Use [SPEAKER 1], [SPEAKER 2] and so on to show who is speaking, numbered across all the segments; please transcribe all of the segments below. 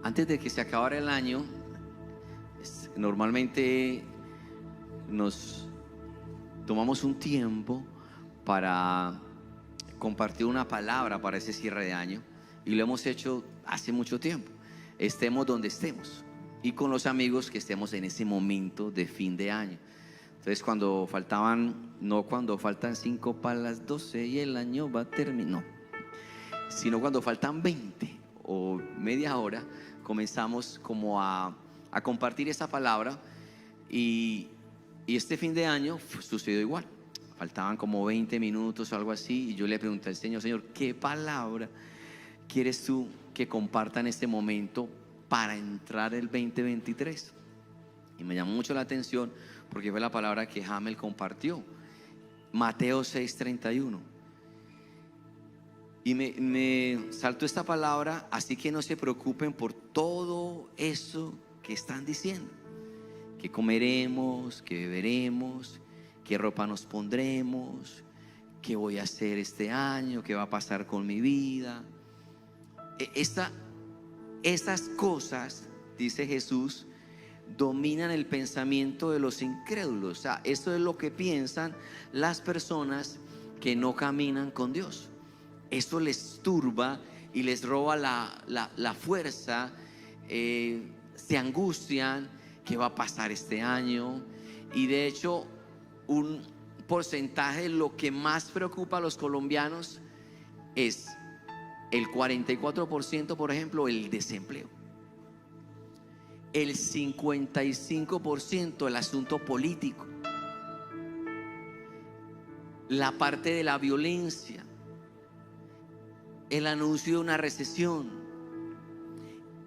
[SPEAKER 1] Antes de que se acabara el año, normalmente nos tomamos un tiempo para compartir una palabra para ese cierre de año, y lo hemos hecho hace mucho tiempo, estemos donde estemos y con los amigos que estemos en ese momento de fin de año. Entonces, cuando faltan 5 para las 12 y el año va a terminar, no, sino cuando faltan 20 o media hora, comenzamos como a compartir esa palabra. Y este fin de año sucedió igual. Faltaban como 20 minutos o algo así, y yo le pregunté al Señor: Señor, ¿qué palabra quieres tú que comparta en este momento para entrar el 2023? Y me llamó mucho la atención porque fue la palabra que Hamel compartió, Mateo 6:31. Y me saltó esta palabra: así que no se preocupen por todo eso que están diciendo, que comeremos, que beberemos, qué ropa nos pondremos, qué voy a hacer este año, qué va a pasar con mi vida. Estas cosas, dice Jesús, dominan el pensamiento de los incrédulos. O sea, esto es lo que piensan las personas que no caminan con Dios. Esto les turba y les roba la fuerza, se angustian. ¿Qué va a pasar este año? Y de hecho, un porcentaje, lo que más preocupa a los colombianos es el 44%, por ejemplo, el desempleo. El 55% el asunto político. La parte de la violencia. El anuncio de una recesión.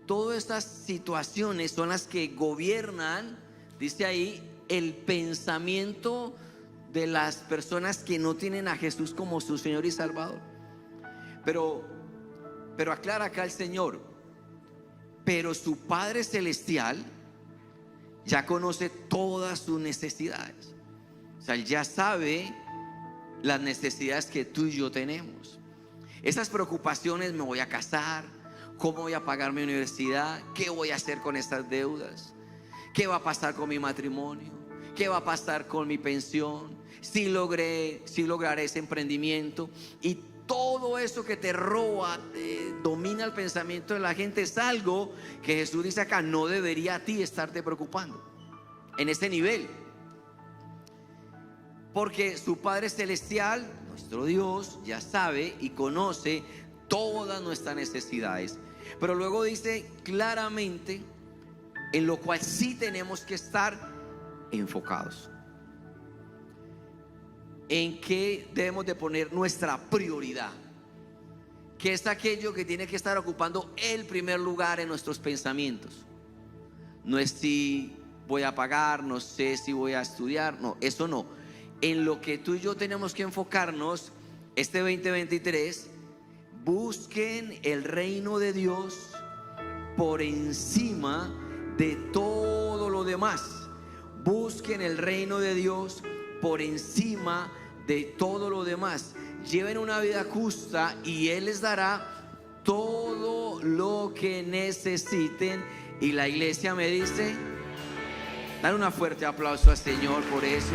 [SPEAKER 1] Todas estas situaciones son las que gobiernan, dice ahí, el pensamiento de las personas que no tienen a Jesús como su Señor y Salvador. Pero aclara acá el Señor: pero su Padre Celestial ya conoce todas sus necesidades. O sea, Él ya sabe las necesidades que tú y yo tenemos. Esas preocupaciones: me voy a casar, ¿cómo voy a pagar mi universidad? ¿Qué voy a hacer con estas deudas? ¿Qué va a pasar con mi matrimonio? ¿Qué va a pasar con mi pensión? Si lograré ese emprendimiento. Y todo eso que te roba, domina el pensamiento de la gente, es algo que Jesús dice acá: no debería a ti estarte preocupando en ese nivel, porque su Padre Celestial, nuestro Dios, ya sabe y conoce todas nuestras necesidades. Pero luego dice claramente en lo cual sí tenemos que estar enfocados, en qué debemos de poner nuestra prioridad, que es aquello que tiene que estar ocupando el primer lugar en nuestros pensamientos. No es si voy a pagar, no sé si voy a estudiar, no, eso no. En lo que tú y yo tenemos que enfocarnos este 2023: busquen el reino de Dios por encima de todo lo demás. Busquen el reino de Dios por encima de todo lo demás. Lleven una vida justa y Él les dará todo lo que necesiten. Y la iglesia me dice: dale un fuerte aplauso al Señor por eso.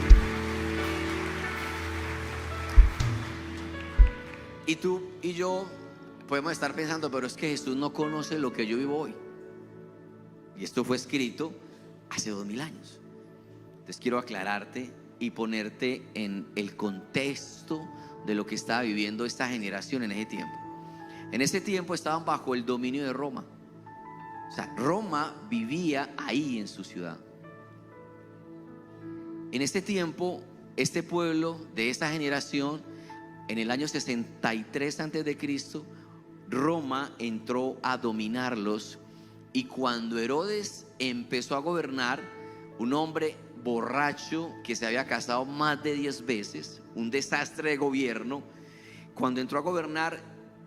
[SPEAKER 1] Y tú y yo podemos estar pensando: pero es que Jesús no conoce lo que yo vivo hoy. Y esto fue escrito hace 2000 años. Entonces quiero aclararte y ponerte en el contexto de lo que estaba viviendo esta generación en ese tiempo. En ese tiempo estaban bajo el dominio de Roma. O sea, Roma vivía ahí en su ciudad. En este tiempo, este pueblo de esta generación, en el año 63 antes de Cristo, Roma entró a dominarlos. Y cuando Herodes empezó a gobernar, un hombre borracho que se había casado más de 10 veces, un desastre de gobierno, cuando entró a gobernar,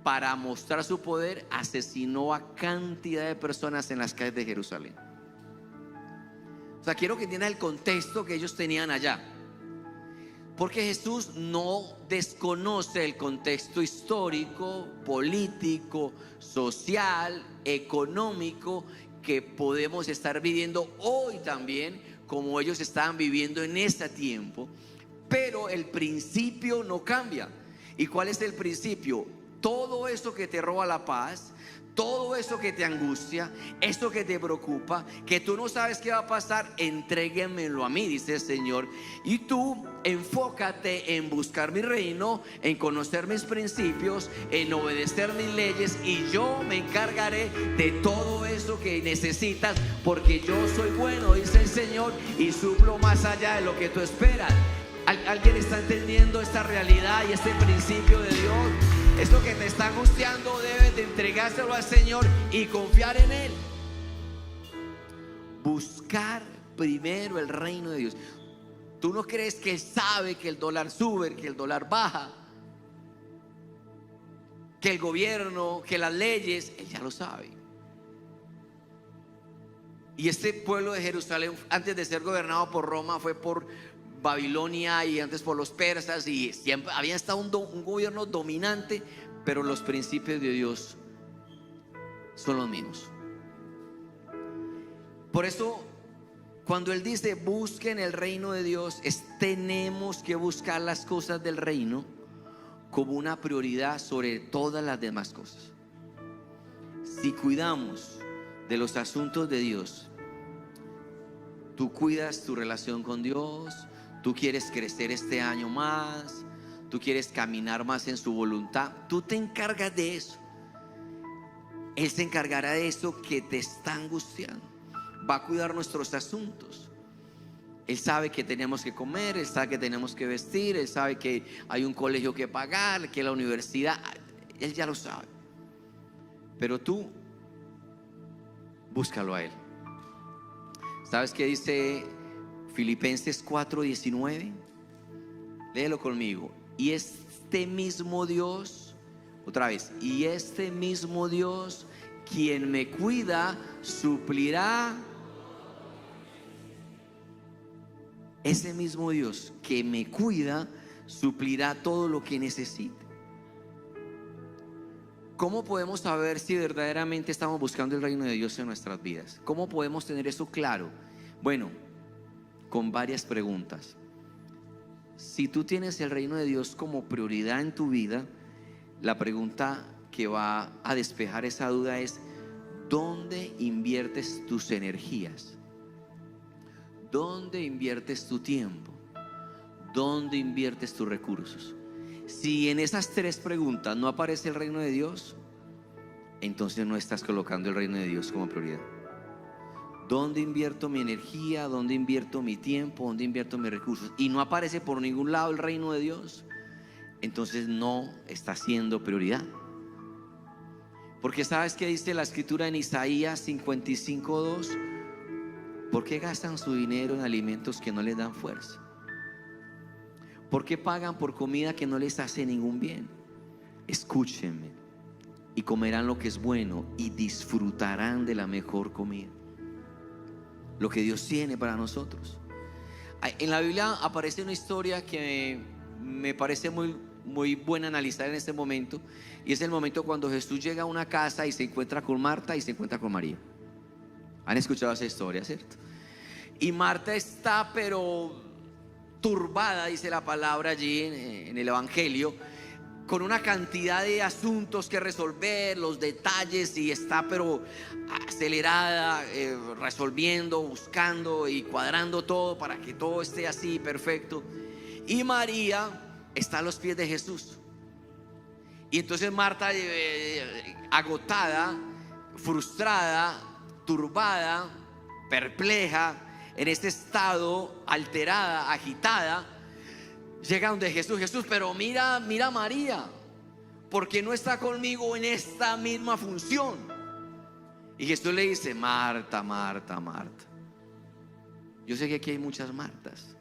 [SPEAKER 1] para mostrar su poder, asesinó a cantidad de personas en las calles de Jerusalén. O sea, quiero que entiendan el contexto que ellos tenían allá. Porque Jesús no desconoce el contexto histórico, político, social, económico que podemos estar viviendo hoy también, como ellos estaban viviendo en ese tiempo. Pero el principio no cambia. ¿Y cuál es el principio? Todo eso que te roba la paz, todo eso que te angustia, eso que te preocupa, que tú no sabes qué va a pasar, entréguemelo a mí, dice el Señor. Y tú enfócate en buscar mi reino, en conocer mis principios, en obedecer mis leyes, y yo me encargaré de todo eso que necesitas, porque yo soy bueno, dice el Señor, y suplo más allá de lo que tú esperas. ¿Alguien está entendiendo esta realidad y este principio de Dios? Esto que te está angustiando, debes de entregárselo al Señor y confiar en Él. Buscar primero el reino de Dios. ¿Tú no crees que Él sabe que el dólar sube, que el dólar baja, que el gobierno, que las leyes? Él ya lo sabe. Y este pueblo de Jerusalén, antes de ser gobernado por Roma, fue por Babilonia y antes por los persas, y siempre había estado un gobierno dominante, pero los principios de Dios son los mismos. Por eso, cuando Él dice busquen el reino de Dios, tenemos que buscar las cosas del reino como una prioridad sobre todas las demás cosas. Si cuidamos de los asuntos de Dios, tú cuidas tu relación con Dios, tú quieres crecer este año más, tú quieres caminar más en su voluntad, tú te encargas de eso. Él se encargará de eso que te está angustiando. Va a cuidar nuestros asuntos. Él sabe que tenemos que comer, Él sabe que tenemos que vestir, Él sabe que hay un colegio que pagar, que la universidad, Él ya lo sabe. Pero tú búscalo a Él. ¿Sabes qué dice Filipenses 4:19? Léelo conmigo. Y este mismo Dios, otra vez, y este mismo Dios, quien me cuida, suplirá. Ese mismo Dios que me cuida, suplirá todo lo que necesite. ¿Cómo podemos saber si verdaderamente estamos buscando el reino de Dios en nuestras vidas? ¿Cómo podemos tener eso claro? Bueno, con varias preguntas. Si tú tienes el reino de Dios como prioridad en tu vida, la pregunta que va a despejar esa duda es: ¿dónde inviertes tus energías? ¿Dónde inviertes tu tiempo? ¿Dónde inviertes tus recursos? Si en esas tres preguntas no aparece el reino de Dios, entonces no estás colocando el reino de Dios como prioridad. ¿Dónde invierto mi energía? ¿Dónde invierto mi tiempo? ¿Dónde invierto mis recursos? Y no aparece por ningún lado el reino de Dios, entonces no está siendo prioridad. Porque ¿sabes qué dice la escritura en Isaías 55:2? ¿Por qué gastan su dinero en alimentos que no les dan fuerza? ¿Por qué pagan por comida que no les hace ningún bien? Escúchenme, y comerán lo que es bueno y disfrutarán de la mejor comida, lo que Dios tiene para nosotros. En la Biblia aparece una historia que me parece muy buena analizar en este momento, y es el momento cuando Jesús llega a una casa y se encuentra con Marta y se encuentra con María. ¿Han escuchado esa historia, cierto? Y Marta está pero turbada, dice la palabra allí en el Evangelio, con una cantidad de asuntos que resolver, los detalles, y está pero acelerada, resolviendo, buscando y cuadrando todo para que todo esté así perfecto. Y María está a los pies de Jesús. Y entonces Marta, agotada, frustrada, turbada, perpleja, en este estado, alterada, agitada, llega donde Jesús. Jesús, pero mira a María, porque no está conmigo en esta misma función. Y Jesús le dice: Marta, Marta, Marta. Yo sé que aquí hay muchas Martas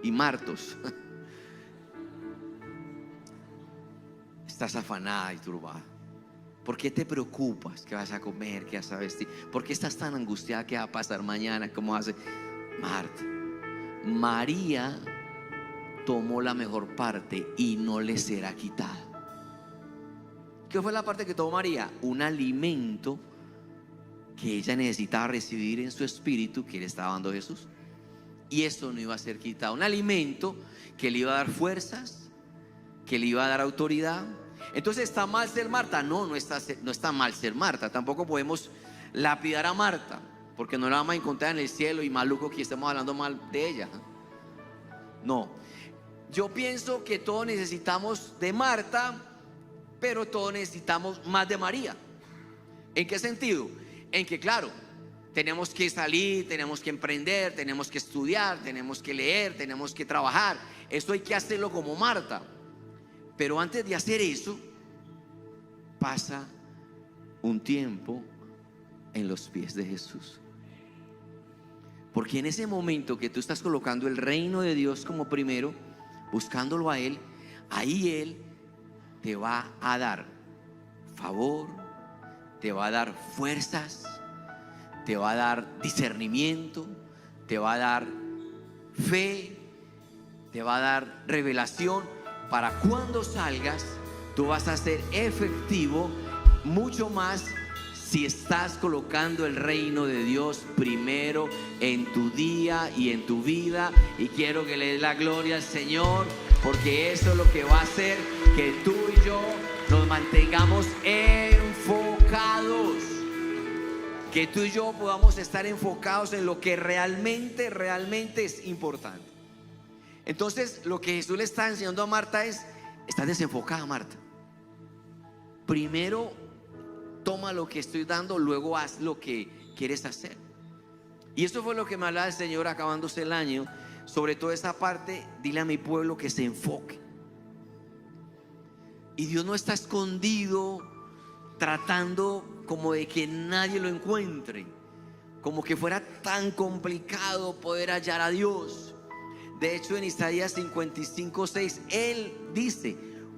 [SPEAKER 1] y Martos. Estás afanada y turbada. ¿Por qué te preocupas? ¿Qué vas a comer? ¿Qué vas a vestir? ¿Por qué estás tan angustiada? ¿Qué va a pasar mañana? ¿Cómo hace? Marta. María tomó la mejor parte y no le será quitada. ¿Qué fue la parte que tomó María? Un alimento que ella necesitaba recibir en su espíritu, que le estaba dando Jesús, y eso no iba a ser quitado. Un alimento que le iba a dar fuerzas, que le iba a dar autoridad. Entonces, ¿está mal ser Marta? No está mal ser Marta. Tampoco podemos lapidar a Marta, porque no la vamos a encontrar en el cielo y maluco que estemos hablando mal de ella. No, yo pienso que todos necesitamos de Marta, pero todos necesitamos más de María. ¿En qué sentido? En que, claro, tenemos que salir, tenemos que emprender, tenemos que estudiar, tenemos que leer, tenemos que trabajar. Eso hay que hacerlo como Marta. Pero antes de hacer eso, pasa un tiempo en los pies de Jesús. Porque en ese momento que tú estás colocando el reino de Dios como primero, buscándolo a Él, ahí Él te va a dar favor, te va a dar fuerzas, te va a dar discernimiento, te va a dar fe, te va a dar revelación, para cuando salgas tú vas a ser efectivo mucho más si estás colocando el reino de Dios primero en tu día y en tu vida. Y quiero que le des la gloria al Señor, porque eso es lo que va a hacer que tú y yo nos mantengamos enfocados, que tú y yo podamos estar enfocados en lo que realmente es importante. Entonces, lo que Jesús le está enseñando a Marta es: estás desenfocada, Marta. Primero toma lo que estoy dando, luego haz lo que quieres hacer. Y eso fue lo que me hablaba el Señor acabándose el año, sobre toda esa parte. Dile a mi pueblo que se enfoque. Y Dios no está escondido tratando como de que nadie lo encuentre, como que fuera tan complicado poder hallar a Dios. De hecho, en Isaías 55:6 Él dice: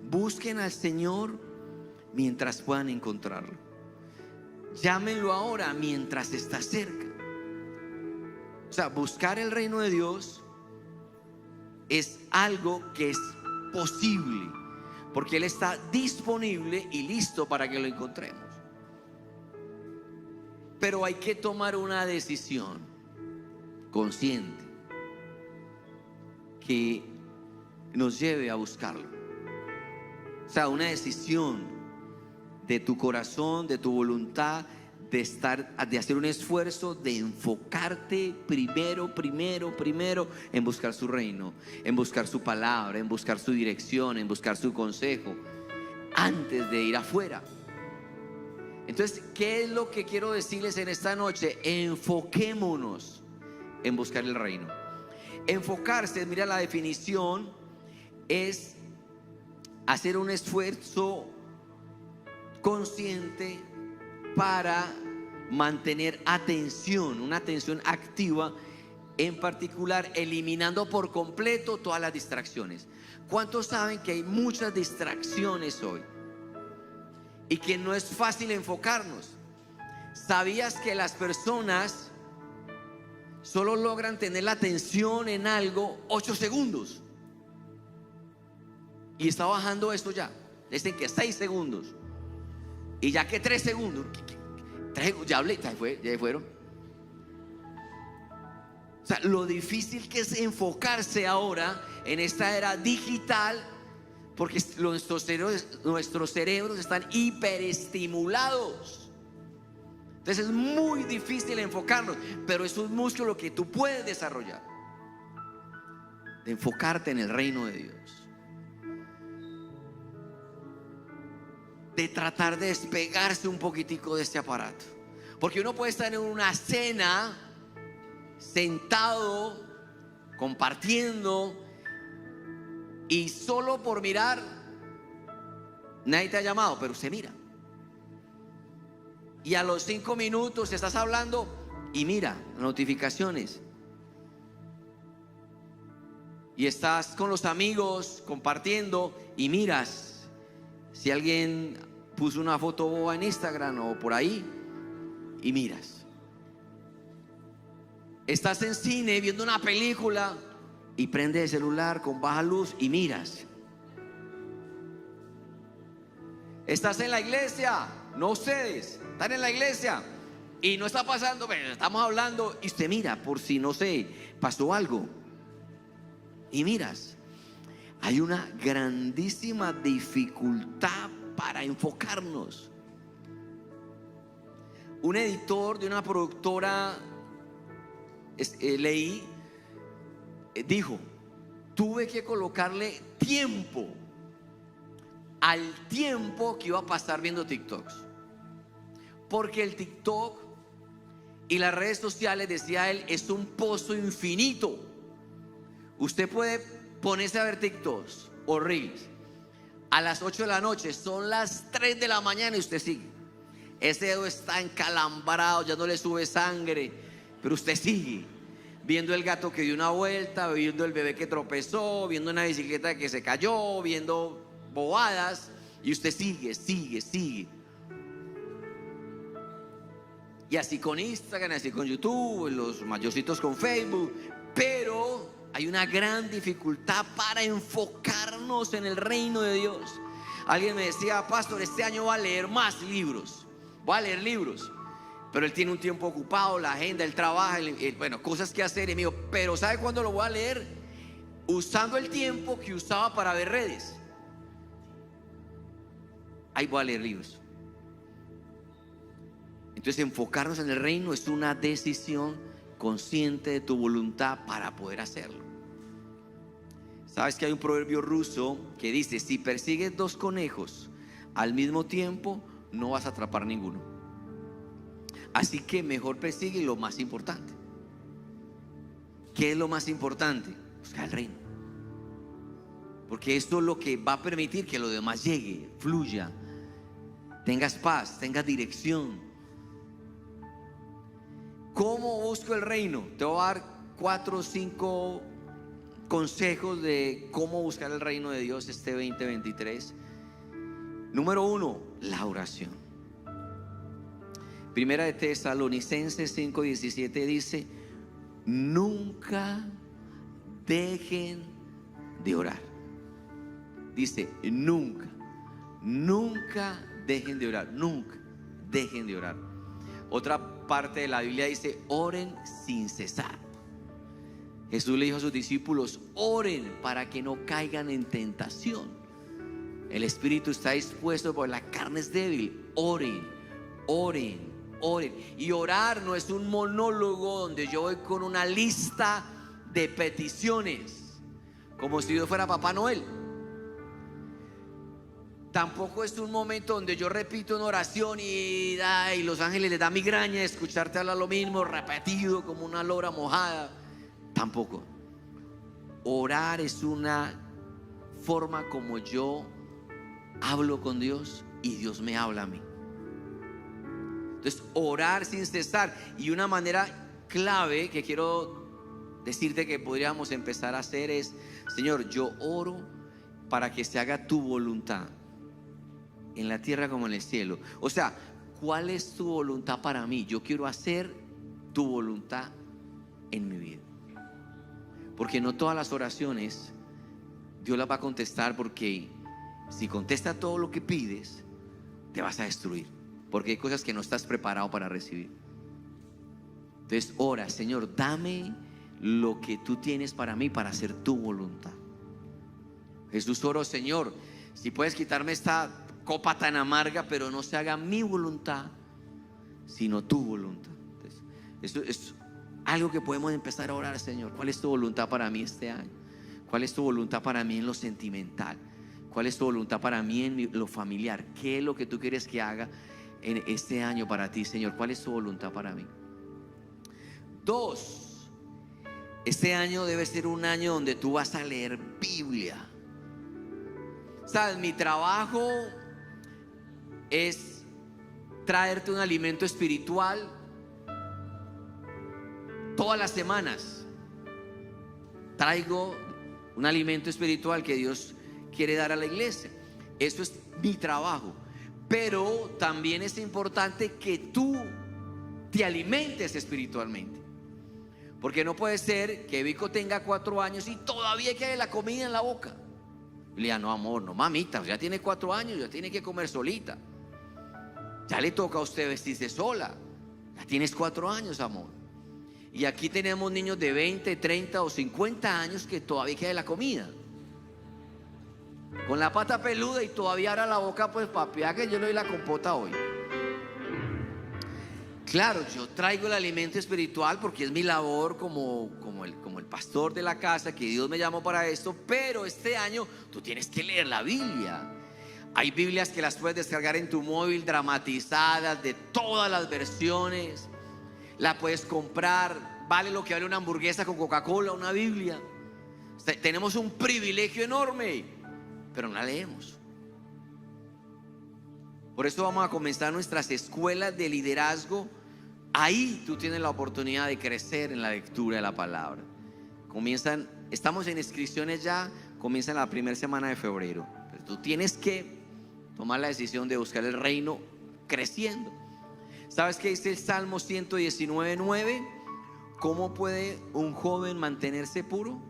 [SPEAKER 1] busquen al Señor mientras puedan encontrarlo, llámenlo ahora mientras está cerca. O sea, buscar el reino de Dios es algo que es posible, porque Él está disponible y listo para que lo encontremos. Pero hay que tomar una decisión consciente que nos lleve a buscarlo. O sea, una decisión de tu corazón, de tu voluntad, de hacer un esfuerzo, de enfocarte primero en buscar su reino, en buscar su palabra, en buscar su dirección, en buscar su consejo, antes de ir afuera. Entonces, ¿qué es lo que quiero decirles en esta noche? Enfoquémonos en buscar el reino. Enfocarse, mira la definición, es hacer un esfuerzo consciente para mantener atención, una atención activa, en particular eliminando por completo todas las distracciones. ¿Cuántos saben que hay muchas distracciones hoy y que no es fácil enfocarnos? ¿Sabías que las personas solo logran tener la atención en algo 8 segundos? Y está bajando esto ya. Dicen que 6 segundos. Y ya que 3 segundos. Ya hablé, ya fueron. O sea, lo difícil que es enfocarse ahora en esta era digital, porque nuestros cerebros están hiperestimulados. Entonces es muy difícil enfocarnos, pero es un músculo que tú puedes desarrollar, de enfocarte en el reino de Dios, de tratar de despegarse un poquitico de este aparato. Porque uno puede estar en una cena, sentado, compartiendo, y solo por mirar, nadie te ha llamado, pero se mira. Y a los 5 minutos estás hablando y mira notificaciones. Y estás con los amigos compartiendo y miras si alguien puso una foto boba en Instagram o por ahí, y miras. Estás en cine viendo una película y prendes el celular con baja luz y miras. Estás en la iglesia, no ustedes, están en la iglesia y no está pasando, pero estamos hablando y usted mira por si no sé, pasó algo y miras. Hay una grandísima dificultad para enfocarnos. Un editor de una productora leí, dijo: tuve que colocarle tiempo al tiempo que iba a pasar viendo TikToks, porque el TikTok y las redes sociales, decía él, es un pozo infinito. Usted puede ponerse a ver TikToks o Reels a las 8 de la noche, son las 3 de la mañana y usted sigue. Ese dedo está encalambrado, ya no le sube sangre, pero usted sigue viendo el gato que dio una vuelta, viendo el bebé que tropezó, viendo una bicicleta que se cayó, viendo bobadas, y usted sigue. Y así con Instagram, así con YouTube, los mayorcitos con Facebook. Pero hay una gran dificultad para enfocarnos en el reino de Dios. Alguien me decía: pastor, este año voy a leer más libros, voy a leer libros. Pero él tiene un tiempo ocupado, la agenda, él trabaja, bueno, cosas que hacer. Y me dijo: pero ¿sabe cuándo lo voy a leer? Usando el tiempo que usaba para ver redes. Ahí voy a leer libros. Entonces, enfocarnos en el reino es una decisión consciente de tu voluntad para poder hacerlo. Sabes que hay un proverbio ruso que dice: si persigues 2 conejos al mismo tiempo, no vas a atrapar ninguno. Así que mejor persigue lo más importante. ¿Qué es lo más importante? Buscar el reino, porque esto es lo que va a permitir que lo demás llegue, fluya, tengas paz, tengas dirección. ¿Cómo busco el reino? Te voy a dar 4 o 5 consejos de cómo buscar el reino de Dios este 2023. Número 1, la oración. Primera de Tesalonicenses 5:17 dice: nunca dejen de orar. Dice: nunca dejen de orar, nunca dejen de orar. Otra parte de la Biblia dice: oren sin cesar. Jesús le dijo a sus discípulos: oren para que no caigan en tentación. El espíritu está dispuesto, pero la carne es débil. Oren. Y orar no es un monólogo donde yo voy con una lista de peticiones como si yo fuera Papá Noel. Tampoco es un momento donde yo repito una oración y los ángeles les da migraña escucharte hablar lo mismo repetido como una lora mojada. Tampoco. Orar es una forma como yo hablo con Dios y Dios me habla a mí. Entonces, orar sin cesar. Y una manera clave que quiero decirte que podríamos empezar a hacer es: Señor, yo oro para que se haga tu voluntad en la tierra como en el cielo. O sea, ¿cuál es tu voluntad para mí? Yo quiero hacer tu voluntad en mi vida. Porque no todas las oraciones Dios las va a contestar, porque si contesta todo lo que pides, te vas a destruir, porque hay cosas que no estás preparado para recibir. Entonces ora: Señor, dame lo que tú tienes para mí, para hacer tu voluntad. Jesús oró: Señor, si puedes quitarme esta copa tan amarga, pero no se haga mi voluntad sino tu voluntad. Entonces, esto es algo que podemos empezar a orar: Señor, ¿cuál es tu voluntad para mí este año? ¿Cuál es tu voluntad para mí en lo sentimental? ¿Cuál es tu voluntad para mí en lo familiar? ¿Qué es lo que tú quieres que haga en este año para ti, Señor? ¿Cuál es tu voluntad para mí? 2, este año debe ser un año donde tú vas a leer Biblia. ¿Sabes? Mi trabajo es traerte un alimento espiritual todas las semanas. Traigo un alimento espiritual que Dios quiere dar a la iglesia. Eso es mi trabajo. Pero también es importante que tú te alimentes espiritualmente, Porque no puede ser que Vico tenga 4 años y todavía quede la comida en la boca. Y le diga, no amor, no mamita, ya tiene 4 años, ya tiene que comer solita. Ya le toca a usted vestirse sola. Ya tienes 4 años, amor. Y aquí tenemos niños de 20, 30 o 50 años que todavía queda la comida. Con la pata peluda y todavía abra la boca, pues papi, que yo le doy la compota hoy. Claro, yo traigo el alimento espiritual porque es mi labor como el pastor de la casa, que Dios me llamó para esto. Pero este año tú tienes que leer la Biblia. Hay Biblias que las puedes descargar en tu móvil, dramatizadas, de todas las versiones. La puedes comprar, vale lo que vale una hamburguesa con Coca-Cola, una Biblia. Tenemos un privilegio enorme, pero no la leemos. Por eso vamos a comenzar nuestras escuelas de liderazgo. Ahí tú tienes la oportunidad de crecer en la lectura de la palabra. Estamos en inscripciones ya, comienzan la primera semana de febrero. Pero tú tienes que tomar la decisión de buscar el reino creciendo. ¿Sabes qué dice el Salmo 119:9? ¿Cómo puede un joven mantenerse puro?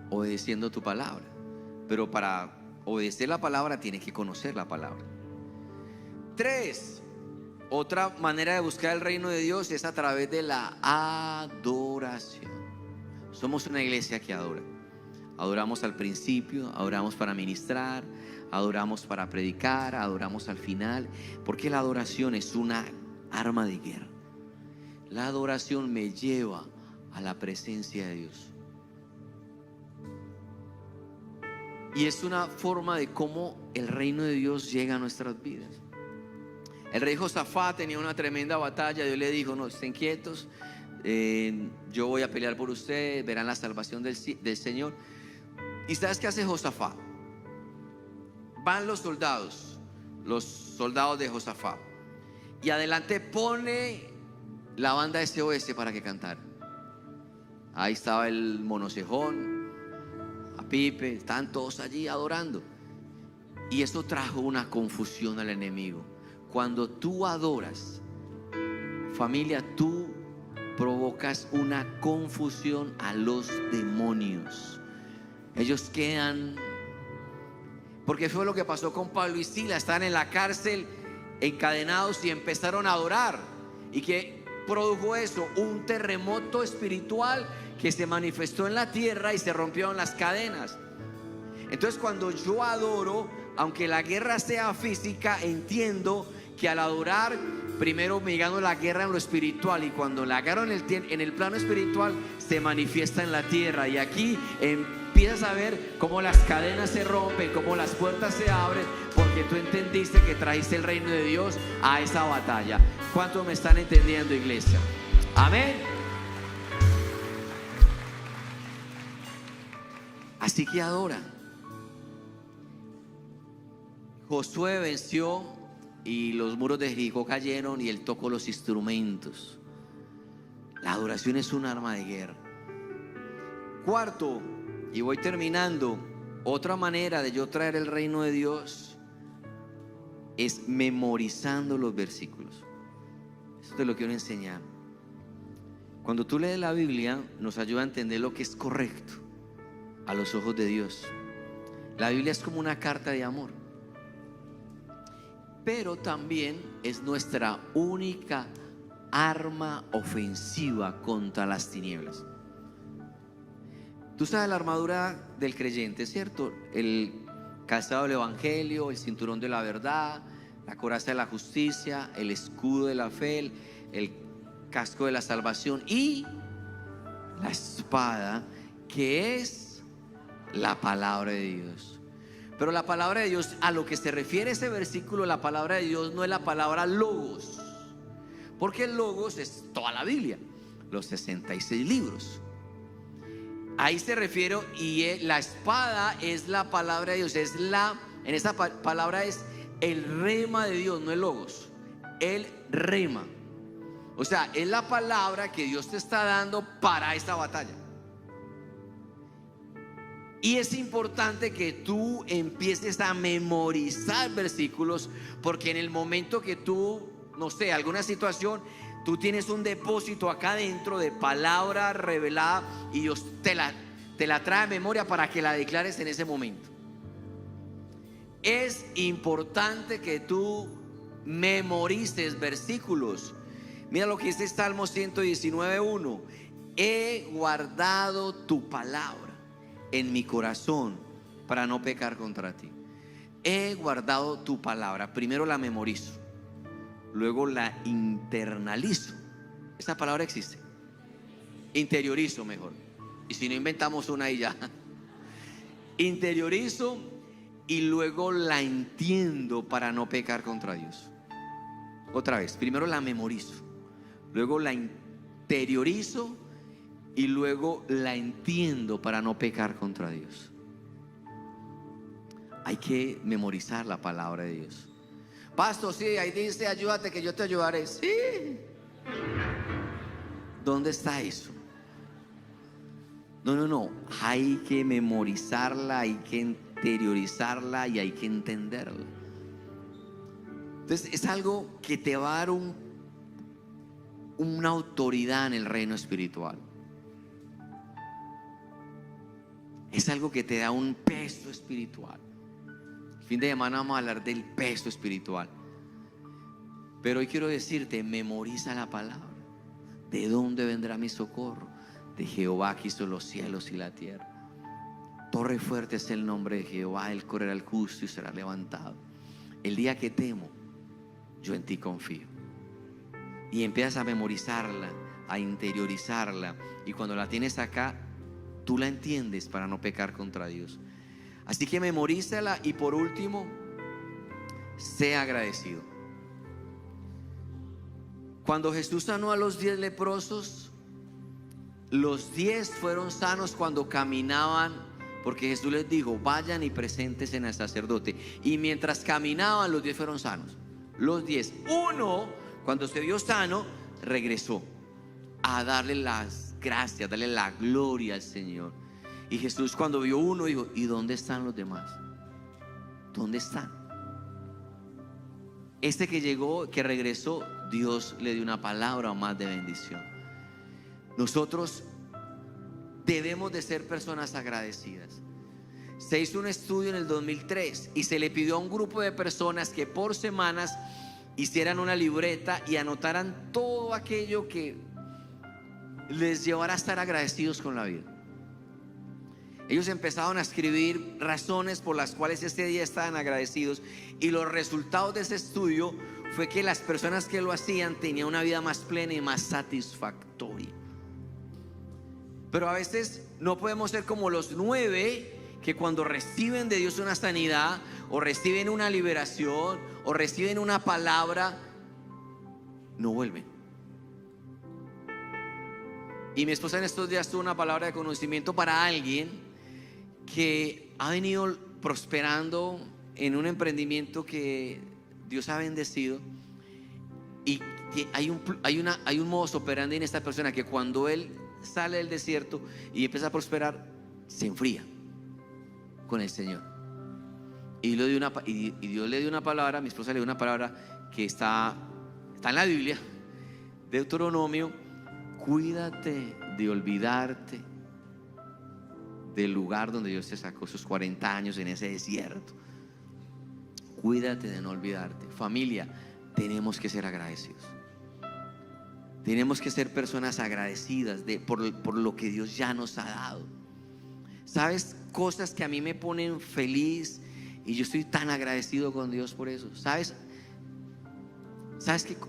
[SPEAKER 1] Obedeciendo tu palabra. Pero para obedecer la palabra tienes que conocer la palabra. 3. Otra manera de buscar el reino de Dios es a través de la adoración. Somos una iglesia que adora. Adoramos al principio, adoramos para ministrar, adoramos para predicar, adoramos al final, porque la adoración es una arma de guerra. La adoración me lleva a la presencia de Dios. Y es una forma de cómo el reino de Dios llega a nuestras vidas. El rey Josafat tenía una tremenda batalla. Dios le dijo, no estén quietos, yo voy a pelear por ustedes, verán la salvación del Señor. ¿Y sabes qué hace Josafat? Van los soldados de Josafat, y adelante pone la banda SOS para que cantara. Ahí estaba el monocejón, a Pipe, estaban todos allí adorando. Y eso trajo una confusión al enemigo. Cuando tú adoras, familia, tú provocas una confusión a los demonios. Ellos quedan, porque fue lo que pasó con Pablo y Silas. Estaban en la cárcel encadenados y empezaron a adorar. ¿Y qué produjo eso? Un terremoto espiritual que se manifestó en la tierra y se rompieron las cadenas. Entonces, cuando yo adoro, aunque la guerra sea física, entiendo que al adorar primero me gano la guerra en lo espiritual, y cuando la gano en el plano espiritual se manifiesta en la tierra. Y aquí empiezas a ver cómo las cadenas se rompen, cómo las puertas se abren, porque tú entendiste que trajiste el reino de Dios a esa batalla. ¿Cuántos me están entendiendo, iglesia? Amén. Así que adora. Josué venció y los muros de Jericó cayeron y él tocó los instrumentos. La adoración es un arma de guerra. 4, y voy terminando, otra manera de yo traer el reino de Dios es memorizando los versículos. Esto te lo quiero enseñar. Cuando tú lees la Biblia, nos ayuda a entender lo que es correcto a los ojos de Dios. La Biblia es como una carta de amor, pero también es nuestra única arma ofensiva contra las tinieblas. Tú sabes la armadura del creyente, ¿cierto? El calzado del evangelio, el cinturón de la verdad, la coraza de la justicia, el escudo de la fe, el casco de la salvación y la espada, que es la palabra de Dios. Pero la palabra de Dios, a lo que se refiere ese versículo, la palabra de Dios no es la palabra logos, porque el logos es toda la Biblia, los 66 libros. Ahí se refiere, y la espada es la palabra de Dios, en esa palabra es el rema de Dios, no el logos, el rema. O sea, es la palabra que Dios te está dando para esta batalla. Y es importante que tú empieces a memorizar versículos, porque en el momento que tú, no sé, alguna situación, Tú tienes un depósito acá dentro de palabra revelada y Dios te la trae a memoria para que la declares en ese momento. Es importante que tú memorices versículos. Mira lo que dice Salmo 119:1. He guardado tu palabra en mi corazón para no pecar contra ti. He guardado tu palabra. Primero la memorizo, luego la internalizo. Esa palabra existe. Interiorizo mejor. Y si no, inventamos una y ya. Interiorizo y luego la entiendo para no pecar contra Dios. Otra vez, primero la memorizo, luego la interiorizo y luego la entiendo para no pecar contra Dios. Hay que memorizar la palabra de Dios. Pastor, sí, ahí dice ayúdate que yo te ayudaré. Sí. ¿Dónde está eso? No. Hay que memorizarla, hay que interiorizarla y hay que entenderla. Entonces es algo que te va a dar una autoridad en el reino espiritual. Es algo que te da un peso espiritual. El fin de semana vamos a hablar del peso espiritual. Pero hoy quiero decirte, memoriza la palabra. ¿De dónde vendrá mi socorro? De Jehová que hizo los cielos y la tierra. Torre fuerte es el nombre de Jehová. Él correrá al justo y será levantado. El día que temo, yo en ti confío. Y empiezas a memorizarla, a interiorizarla. Y cuando la tienes acá, tú la entiendes para no pecar contra Dios. Así que memorízala. Y por último, sea agradecido. Cuando Jesús sanó a los 10 leprosos, los 10 fueron sanos cuando caminaban, porque Jesús les dijo: vayan y preséntense al sacerdote. Y mientras caminaban, los 10 fueron sanos. Los 10. Uno, cuando se vio sano, regresó a darle las gracias, darle la gloria al Señor. Y Jesús, cuando vio uno, dijo: ¿y dónde están los demás? ¿Dónde están? Este que llegó, que regresó, Dios le dio una palabra más de bendición. Nosotros debemos de ser personas agradecidas. Se hizo un estudio en el 2003 y se le pidió a un grupo de personas que por semanas hicieran una libreta y anotaran todo aquello que les llevara a estar agradecidos con la vida. Ellos empezaron a escribir razones por las cuales ese día estaban agradecidos, y los resultados de ese estudio fue que las personas que lo hacían tenían una vida más plena y más satisfactoria. Pero a veces no podemos ser como los 9 que cuando reciben de Dios una sanidad, o reciben una liberación, o reciben una palabra, no vuelven. Y mi esposa en estos días tuvo una palabra de conocimiento para alguien que ha venido prosperando en un emprendimiento que Dios ha bendecido, y que hay un modus operandi en esta persona, que cuando él sale del desierto y empieza a prosperar, se enfría con el Señor. Y Dios le dio una palabra, mi esposa le dio una palabra que está en la Biblia, Deuteronomio: cuídate de olvidarte del lugar donde Dios te sacó esos 40 años en ese desierto. Cuídate de no olvidarte. Familia, tenemos que ser agradecidos. Tenemos que ser personas agradecidas por lo que Dios ya nos ha dado. ¿Sabes? Cosas que a mí me ponen feliz, y yo estoy tan agradecido con Dios por eso. ¿Sabes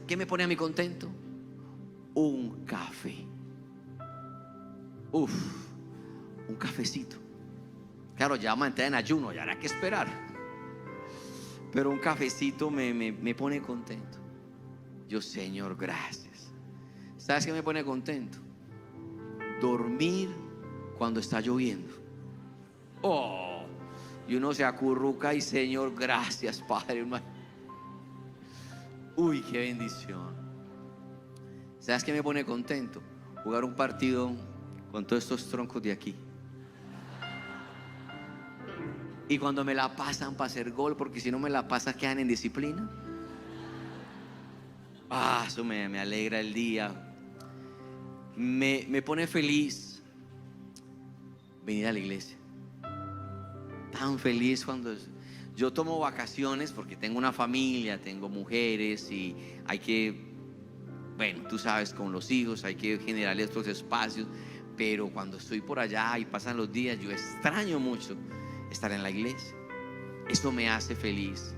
[SPEAKER 1] qué me pone a mí contento? Un café. Un cafecito. Claro, ya vamos a entrar en ayuno, ya habrá que esperar. Pero un cafecito me pone contento. Yo, Señor, gracias. ¿Sabes qué me pone contento? Dormir cuando está lloviendo. Y uno se acurruca y: Señor, gracias, Padre. Uy, qué bendición. ¿Sabes qué me pone contento? Jugar un partido con todos estos troncos de aquí. Y cuando me la pasan para hacer gol, porque si no me la pasan quedan en disciplina. Eso me alegra el día. Me pone feliz venir a la iglesia. Tan feliz cuando yo tomo vacaciones, porque tengo una familia, tengo mujeres y hay que, bueno, tú sabes, con los hijos hay que generar estos espacios. Pero cuando estoy por allá y pasan los días, yo extraño mucho estar en la iglesia. Eso me hace feliz.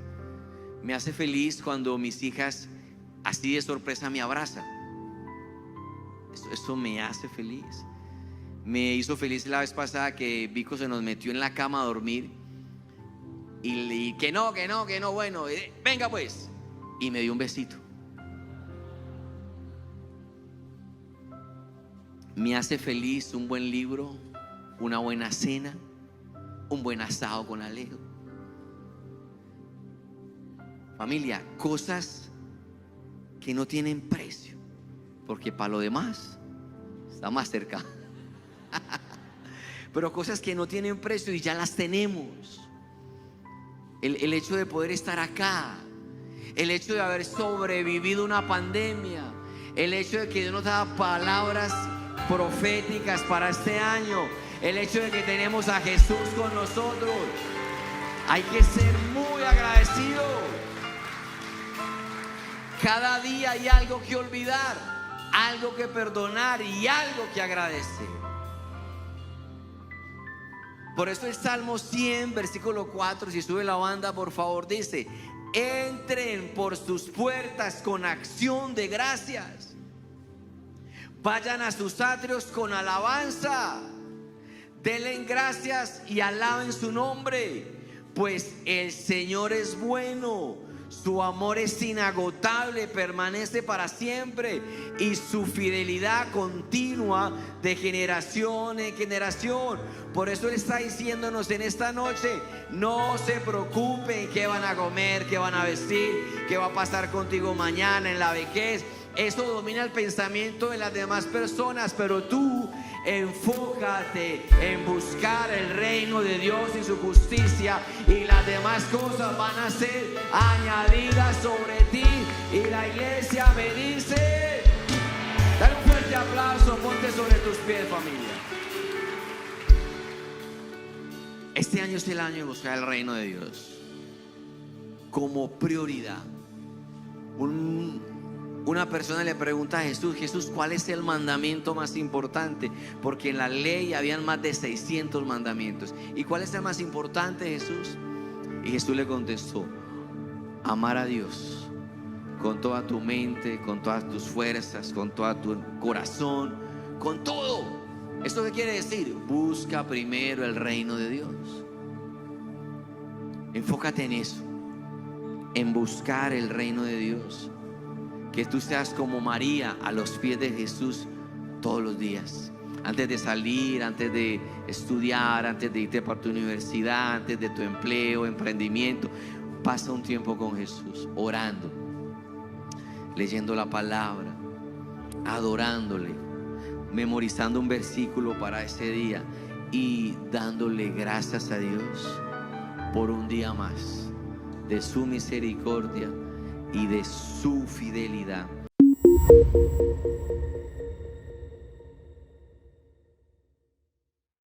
[SPEAKER 1] Me hace feliz cuando mis hijas así de sorpresa me abrazan. Eso me hace feliz. Me hizo feliz la vez pasada que Vico se nos metió en la cama a dormir y que no, bueno, venga pues, y me dio un besito. Me hace feliz un buen libro, una buena cena, un buen asado con Alejo. Familia, cosas que no tienen precio, porque para lo demás está más cerca. Pero cosas que no tienen precio y ya las tenemos. El hecho de poder estar acá, el hecho de haber sobrevivido una pandemia, el hecho de que Dios nos da palabras proféticas para este año, el hecho de que tenemos a Jesús con nosotros. Hay que ser muy agradecidos. Cada día hay algo que olvidar, algo que perdonar y algo que agradecer. Por eso el Salmo 100, versículo 4, si sube la banda por favor, dice: entren por sus puertas con acción de gracias, vayan a sus atrios con alabanza, denle gracias y alaben su nombre, pues el Señor es bueno, su amor es inagotable, permanece para siempre, y su fidelidad continua de generación en generación. Por eso Él está diciéndonos en esta noche: no se preocupen qué van a comer, qué van a vestir, qué va a pasar contigo mañana en la vejez. Eso domina el pensamiento de las demás personas, pero tú enfócate en buscar el reino de Dios y su justicia, y las demás cosas van a ser añadidas sobre ti. Y la iglesia me dice: dale un fuerte aplauso, ponte sobre tus pies, familia. Este año es el año de buscar el reino de Dios como prioridad. Una persona le pregunta a Jesús: Jesús, ¿cuál es el mandamiento más importante? Porque en la ley habían más de 600 mandamientos. ¿Y cuál es el más importante, Jesús? Y Jesús le contestó: amar a Dios con toda tu mente, con todas tus fuerzas, con todo tu corazón, con todo. ¿Esto qué quiere decir? Busca primero el reino de Dios. Enfócate en eso, en buscar el reino de Dios. Que tú seas como María a los pies de Jesús todos los días. Antes de salir, antes de estudiar, antes de irte para tu universidad, antes de tu empleo, emprendimiento, pasa un tiempo con Jesús, orando, leyendo la palabra, adorándole, memorizando un versículo para ese día y dándole gracias a Dios por un día más de su misericordia y de su fidelidad.